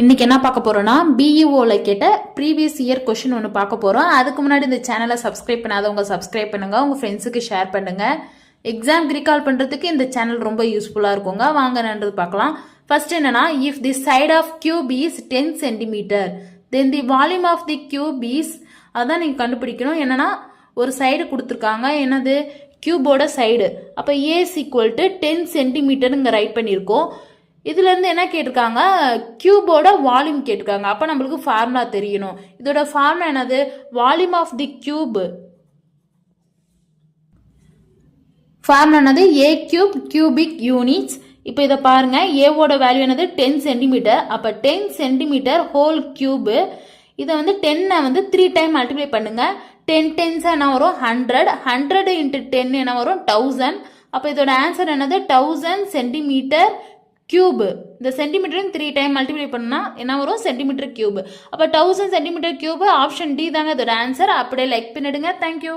இன்னைக்கு என்ன பார்க்க போறோம்னா பிஇஓல கேட்ட ப்ரீவியஸ் இயர் கொஸ்டின் ஒன்று பார்க்க போறோம். அதுக்கு முன்னாடி இந்த சேனலை சப்ஸ்கிரைப் பண்ணாதவங்க சப்ஸ்கிரைப் பண்ணுங்க, உங்க ஃப்ரெண்ட்ஸுக்கு ஷேர் பண்ணுங்க. எக்ஸாம் ரீகால் பண்றதுக்கு இந்த சேனல் ரொம்ப யூஸ்ஃபுல்லா இருக்குங்க. வாங்க நன்றது பார்க்கலாம். ஃபர்ஸ்ட் என்னன்னா, if the side of cube is 10 centimetre then the volume of the cube is, அதான் நீங்க கண்டுபிடிக்கணும். என்னன்னா ஒரு சைடு கொடுத்துருக்காங்க, என்னது கியூபோட சைடு. அப்ப ஏஸ் ஈக்குவல் டு 10 சென்டிமீட்டர் இங்க ரைட் பண்ணியிருக்கோம். இதுல இருந்து என்ன கேட்டிருக்காங்க, கியூபோட வால்யூம் கேட்டிருக்காங்க. அப்ப நம்மளுக்கு ஃபார்முலா தெரியணும். இதோட ஃபார்முலா என்னது, volume of the cube. Formula என்னது, ஏ கியூப் கியூபிக் யூனிட்ஸ். இப்போ இதை பாருங்க, ஏவோட வேல்யூ என்னது 10 சென்டிமீட்டர். அப்ப 10 சென்டிமீட்டர் ஹோல் கியூப். இதை வந்து 10 வந்து 3 டைம் மல்டிப்ளை பண்ணுங்க. 10 10s என்ன வரும் 100. 100 இன்ட்டு 10 என்ன வரும் 1000. அப்ப இதோட ஆன்சர் என்னது 1000 சென்டிமீட்டர் கியூப். இந்த சென்டிமீட்டர் 3 டைம் மல்டிப்ளை பண்ணா என்ன வரும், சென்டிமீட்டர் கியூப். அப்ப 1000 சென்டிமீட்டர் கியூப். ஆப்ஷன் டி தாங்க இதோட ஆன்சர். அப்படியே லைக் பண்ணிடுங்க. தேங்க்யூ.